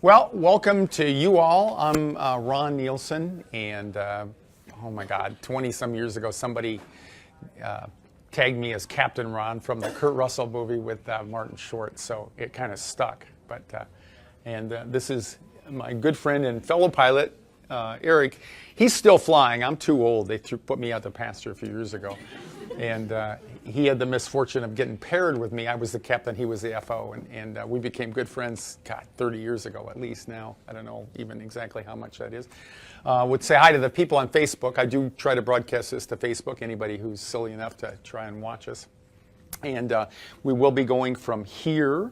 Well, welcome to you all. I'm Ron Nielsen, and oh my God, 20-some years ago, somebody tagged me as Captain Ron from the Kurt Russell movie with Martin Short, so it kind of stuck. But this is my good friend and fellow pilot, Eric. He's still flying. I'm too old. They put me out to pasture a few years ago, and he had the misfortune of getting paired with me. I was the captain, he was the FO, and we became good friends, God, 30 years ago at least now. I don't know even exactly how much that is. Would say hi to the people on Facebook. I do try to broadcast this to Facebook, anybody who's silly enough to try and watch us. And we will be going from here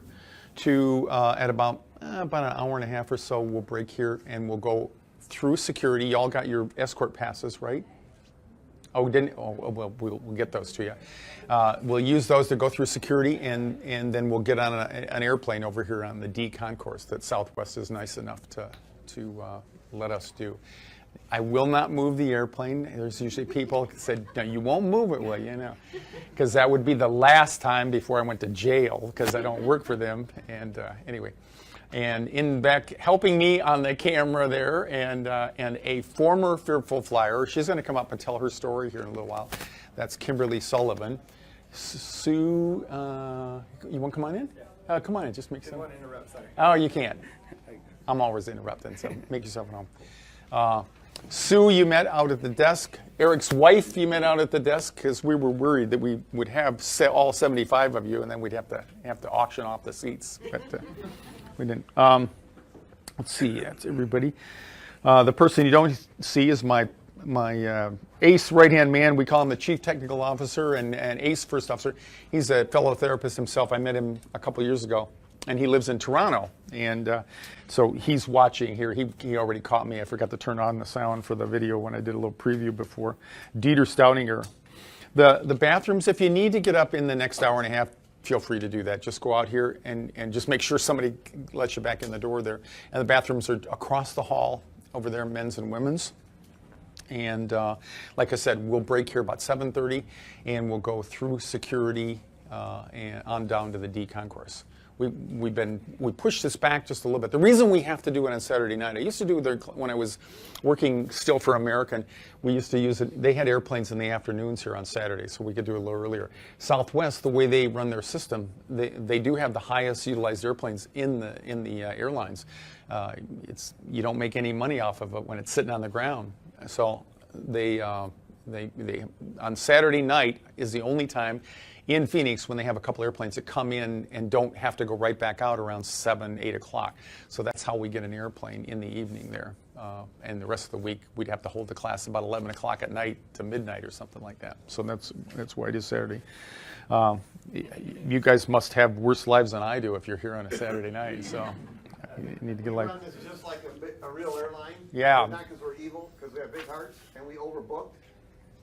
to at about an hour and a half or so. We'll break here and we'll go through security. Y'all got your escort passes, right? Oh, we didn't? Oh, well, we'll get those to you. We'll use those to go through security, and then we'll get on an airplane over here on the D concourse that Southwest is nice enough to let us do. I will not move the airplane. There's usually people that said, no, you won't move it, will you? No, because that would be the last time before I went to jail, because I don't work for them. And anyway. And in back, helping me on the camera there, and a former Fearful Flyer. She's going to come up and tell her story here in a little while. That's Kimberly Sullivan. Sue, you want to come on in? Yeah. Come on in, just make some. I want to interrupt, sorry. Oh, you can't. I'm always interrupting, so make yourself at home. Sue, you met out at the desk. Eric's wife, you met out at the desk, because we were worried that we would have all 75 of you, and then we'd have to auction off the seats. But, we didn't. Let's see. That's everybody. The person you don't see is my ace right-hand man. We call him the Chief Technical Officer and ace First Officer. He's a fellow therapist himself. I met him a couple years ago, and he lives in Toronto. And so he's watching here. He already caught me. I forgot to turn on the sound for the video when I did a little preview before. Dieter Stoutinger. The bathrooms, if you need to get up in the next hour and a half, feel free to do that. Just go out here and just make sure somebody lets you back in the door there. And the bathrooms are across the hall over there, men's and women's. And like I said, we'll break here about 7:30, and we'll go through security and on down to the D concourse. We pushed this back just a little bit. The reason we have to do it on Saturday night, I used to do it when I was working still for American. We used to use it. They had airplanes in the afternoons here on Saturday, so we could do it a little earlier. Southwest, the way they run their system, they do have the highest utilized airplanes in the airlines. You don't make any money off of it when it's sitting on the ground. So they on Saturday night is the only time in Phoenix when they have a couple airplanes that come in and don't have to go right back out around 7, 8 o'clock. So that's how we get an airplane in the evening there. And the rest of the week, we'd have to hold the class about 11 o'clock at night to midnight or something like that. So that's why it is Saturday. You guys must have worse lives than I do if you're here on a Saturday night. So you need to get like. This is just like a real airline. Yeah. Not because we're evil, because we have big hearts and we overbooked.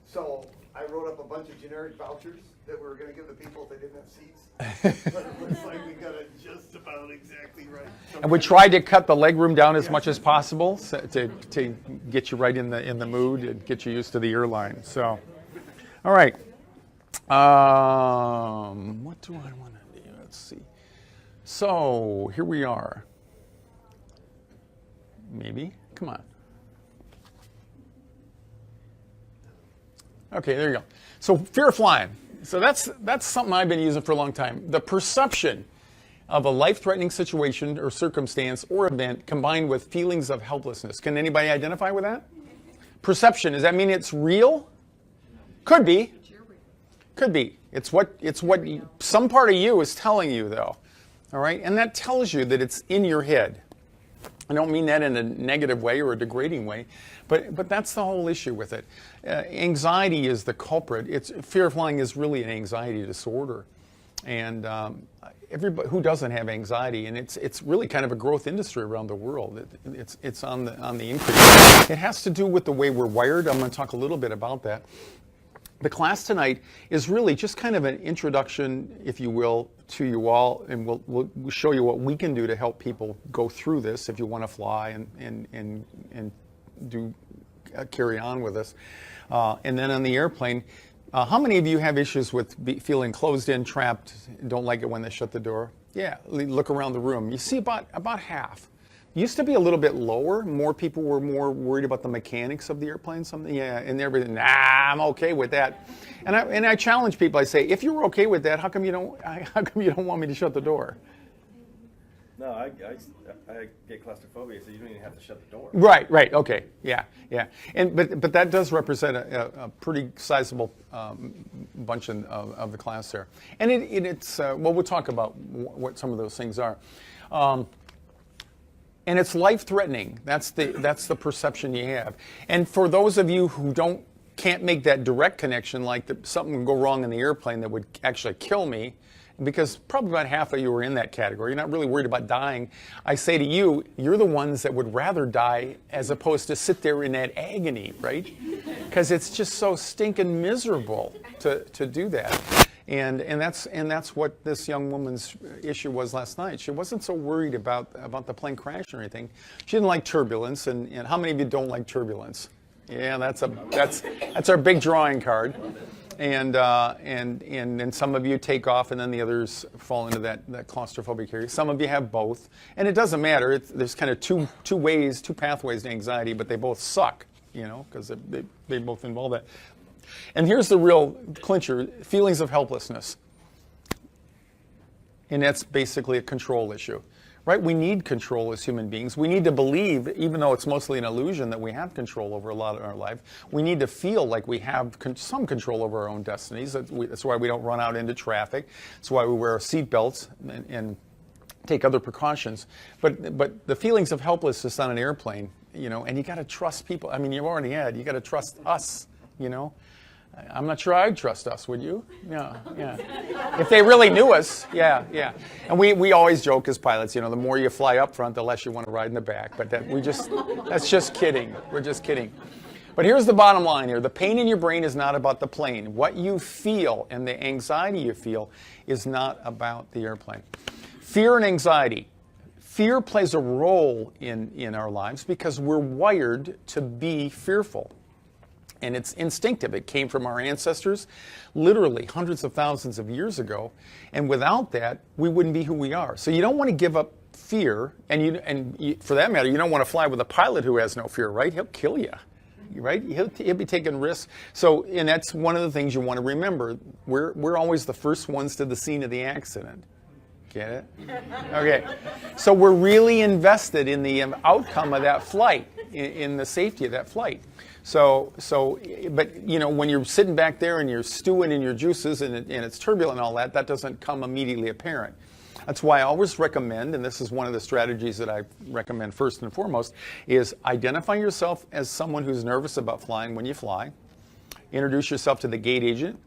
So I wrote up a bunch of generic vouchers that we were going to give the people if they didn't have seats. But it looks like we got it just about exactly right. So and we tried to cut the leg room down as much as possible to get you right in the mood and get you used to the airline. So, all right. What do I want to do? Let's see. So here we are. Maybe. Come on. Okay, there you go. So fear of flying. So that's something I've been using for a long time. The perception of a life-threatening situation or circumstance or event combined with feelings of helplessness. Can anybody identify with that? Perception, does that mean it's real? Could be. Could be. It's what some part of you is telling you, though. All right? And that tells you that it's in your head. I don't mean that in a negative way or a degrading way, but that's the whole issue with it. Anxiety is the culprit. Fear of flying is really an anxiety disorder, and everybody who doesn't have anxiety, and it's really kind of a growth industry around the world. It's on the increase. It has to do with the way we're wired. I'm going to talk a little bit about that. The class tonight is really just kind of an introduction, if you will, to you all, and we'll show you what we can do to help people go through this if you want to fly and do carry on with us. And then on the airplane, how many of you have issues with feeling closed in, trapped, don't like it when they shut the door? Yeah, look around the room. You see about half. Used to be a little bit lower. More people were more worried about the mechanics of the airplane. Something, yeah, and everything. Nah, I'm okay with that. And I challenge people. I say, if you're okay with that, how come you don't want me to shut the door? No, I get claustrophobia, so you don't even have to shut the door. Right. Okay. Yeah. But that does represent a pretty sizable bunch of the class there. And it's well, we'll talk about what some of those things are. And it's life-threatening. That's the perception you have. And for those of you who can't make that direct connection, like something would go wrong in the airplane that would actually kill me, because probably about half of you are in that category. You're not really worried about dying. I say to you, you're the ones that would rather die as opposed to sit there in that agony, right? Because it's just so stinking miserable to do that. And that's what this young woman's issue was last night. She wasn't so worried about the plane crash or anything. She didn't like turbulence. And how many of you don't like turbulence? Yeah, that's our big drawing card. And then some of you take off, and then the others fall into that claustrophobic area. Some of you have both, and it doesn't matter. There's kind of two pathways to anxiety, but they both suck, because they both involve that. And here's the real clincher: feelings of helplessness, and that's basically a control issue. Right? We need control as human beings. We need to believe, even though it's mostly an illusion, that we have control over a lot of our life. We need to feel like we have some control over our own destinies. That's why we don't run out into traffic. That's why we wear our seatbelts and take other precautions. But the feelings of helplessness on an airplane, and you got to trust people. I mean, you got to trust us, I'm not sure I'd trust us, would you? Yeah. If they really knew us, yeah. And we always joke as pilots, the more you fly up front, the less you want to ride in the back. But that's just kidding. We're just kidding. But here's the bottom line here. The pain in your brain is not about the plane. What you feel and the anxiety you feel is not about the airplane. Fear and anxiety. Fear plays a role in our lives because we're wired to be fearful. And it's instinctive. It came from our ancestors literally hundreds of thousands of years ago. And without that, we wouldn't be who we are. So you don't want to give up fear. And for that matter, you don't want to fly with a pilot who has no fear, right? He'll kill you, right? He'll be taking risks. So, and that's one of the things you want to remember. We're always the first ones to the scene of the accident. Get it? Okay. So we're really invested in the outcome of that flight, in the safety of that flight. But when you're sitting back there and you're stewing in your juices and it's turbulent and all that, that doesn't come immediately apparent. That's why I always recommend, and this is one of the strategies that I recommend first and foremost, is identify yourself as someone who's nervous about flying when you fly. Introduce yourself to the gate agent.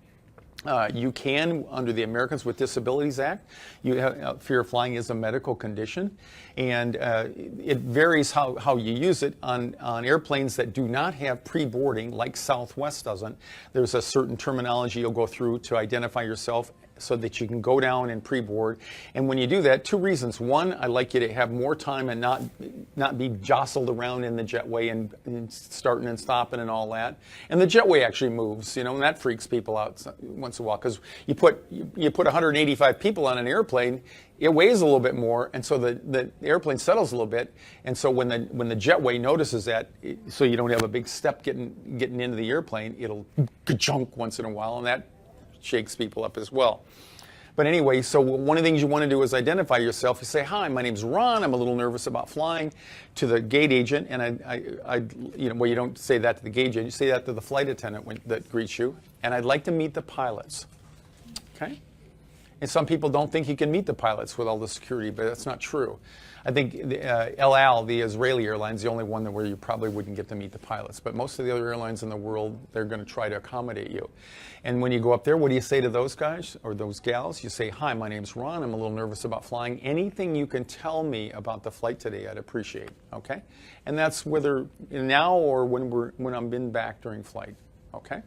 You can, under the Americans with Disabilities Act, fear of flying is a medical condition, and it varies how you use it. On airplanes that do not have pre-boarding, like Southwest doesn't, there's a certain terminology you'll go through to identify yourself so that you can go down and pre-board. And when you do that, two reasons. One, I'd like you to have more time and not be jostled around in the jetway and starting and stopping and all that. And the jetway actually moves, and that freaks people out once in a while, because you put 185 people on an airplane, it weighs a little bit more, and so the airplane settles a little bit. And so when the jetway notices that, so you don't have a big step getting into the airplane, it'll ka-chunk once in a while, and that shakes people up as well. But anyway, so one of the things you want to do is identify yourself. You say, "Hi, my name's Ron. I'm a little nervous about flying," to the gate agent. And you don't say that to the gate agent. You say that to the flight attendant that greets you. "And I'd like to meet the pilots." Okay? And some people don't think you can meet the pilots with all the security, but that's not true. I think El Al, the Israeli airline, is the only one where you probably wouldn't get to meet the pilots. But most of the other airlines in the world, they're going to try to accommodate you. And when you go up there, what do you say to those guys or those gals? You say, "Hi, my name's Ron. I'm a little nervous about flying. Anything you can tell me about the flight today, I'd appreciate." Okay? And that's whether now or when I'm been back during flight. Okay?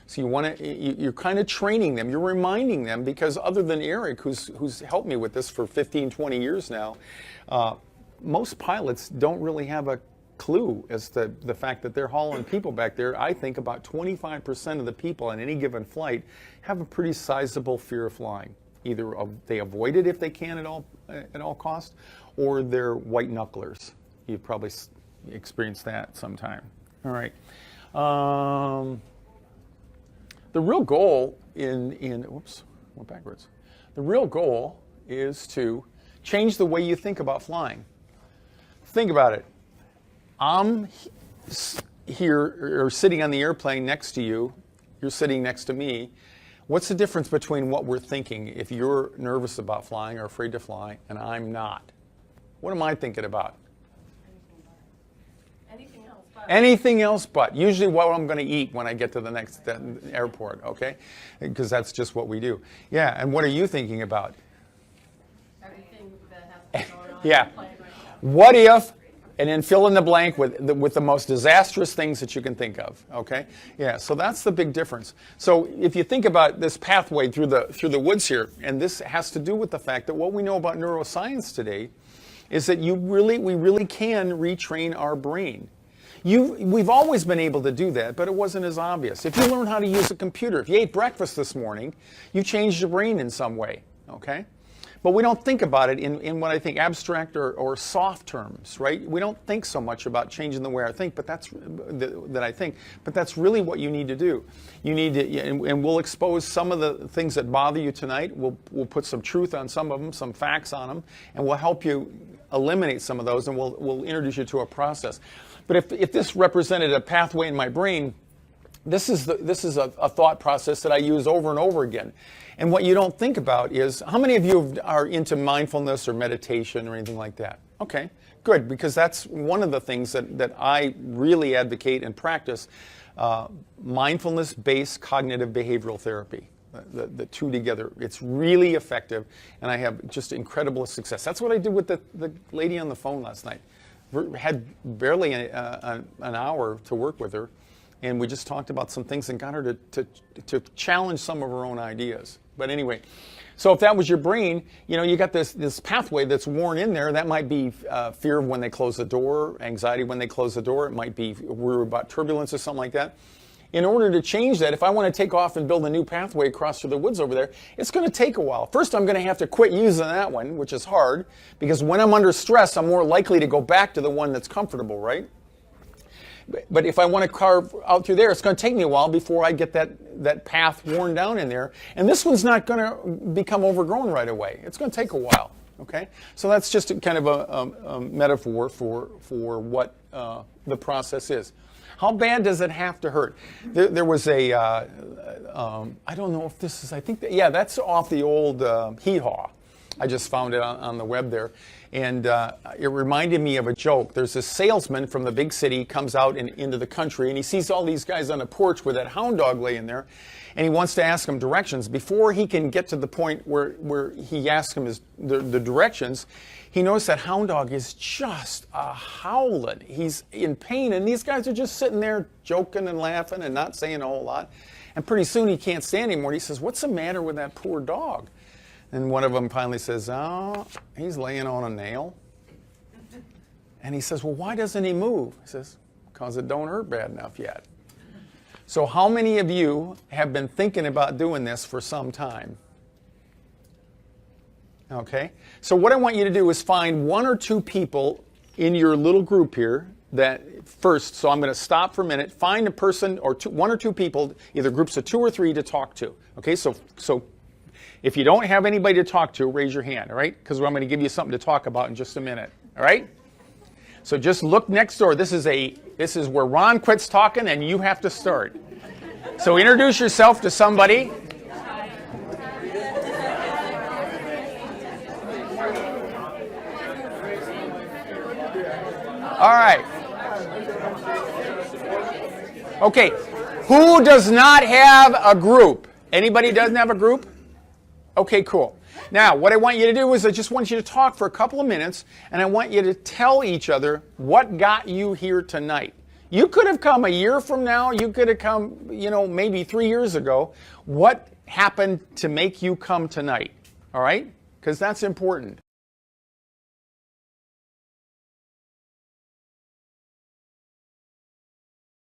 So you're kind of training them. You're reminding them, because other than Eric, who's helped me with this for 15, 20 years now, most pilots don't really have a clue as to the fact that they're hauling people back there. I think about 25% of the people on any given flight have a pretty sizable fear of flying. Either they avoid it if they can at all costs, or they're white knucklers. You've probably experienced that sometime. All right. The real goal whoops, went backwards. The real goal is to change the way you think about flying. Think about it. I'm here or sitting on the airplane next to you. You're sitting next to me. What's the difference between what we're thinking if you're nervous about flying or afraid to fly and I'm not? What am I thinking about? Anything else but. Usually what I'm going to eat when I get to the next airport, okay? Because that's just what we do. Yeah, and what are you thinking about? Everything that has been going on Yeah. in the plane right now. What if, and then fill in the blank with the most disastrous things that you can think of, okay? Yeah, so that's the big difference. So if you think about this pathway through the woods here, and this has to do with the fact that what we know about neuroscience today is that we really can retrain our brain. We've always been able to do that, but it wasn't as obvious. If you learn how to use a computer, if you ate breakfast this morning, you changed your brain in some way, okay? But we don't think about it in what I think abstract or soft terms, right? We don't think so much about changing the way I think, but that's really what you need to do. You need to, and we'll expose some of the things that bother you tonight. We'll put some truth on some of them, some facts on them, and we'll help you eliminate some of those, and we'll introduce you to a process. But if this represented a pathway in my brain, this is a thought process that I use over and over again. And what you don't think about is, how many of you are into mindfulness or meditation or anything like that? Okay, good, because that's one of the things that I really advocate and practice, mindfulness-based cognitive behavioral therapy. The two together. It's really effective, and I have just incredible success. That's what I did with the lady on the phone last night. Had barely an hour to work with her, and we just talked about some things and got her to challenge some of her own ideas. But anyway, so if that was your brain, you got this pathway that's worn in there. That might be fear when they close the door, anxiety when they close the door. It might be worry about turbulence or something like that. In order to change that, if I want to take off and build a new pathway across through the woods over there, it's going to take a while. First, I'm going to have to quit using that one, which is hard, because when I'm under stress, I'm more likely to go back to the one that's comfortable, right? But if I want to carve out through there, it's going to take me a while before I get that path worn down in there. And this one's not going to become overgrown right away. It's going to take a while, okay? So that's just kind of a metaphor for what the process is. How bad does it have to hurt? There was I don't know if this is, that's off the old hee-haw. I just found it on the web there. And it reminded me of a joke. There's this salesman from the big city, comes out into the country, and he sees all these guys on a porch with that hound dog laying there, and he wants to ask them directions. Before he can get to the point where he asks him the directions, he knows that hound dog is just howling. He's in pain, and these guys are just sitting there joking and laughing and not saying a whole lot. And pretty soon he can't stand anymore. He says, "What's the matter with that poor dog?" And one of them finally says, "Oh, he's laying on a nail." And he says, "Well, why doesn't he move?" He says, "Because it don't hurt bad enough yet." So how many of you have been thinking about doing this for some time? Okay, so what I want you to do is find one or two people in your little group here that first, so I'm going to stop for a minute, find a person or one or two people, either groups of 2 or 3 to talk to. Okay, so if you don't have anybody to talk to, raise your hand, all right? Because I'm going to give you something to talk about in just a minute, all right? So just look next door. This is where Ron quits talking and you have to start. So introduce yourself to somebody. All right. Okay. Who does not have a group? Anybody doesn't have a group? Okay, cool. Now, what I want you to do is I just want you to talk for a couple of minutes, and I want you to tell each other what got you here tonight. You could have come a year from now. You could have come, maybe 3 years ago. What happened to make you come tonight? All right? Because that's important.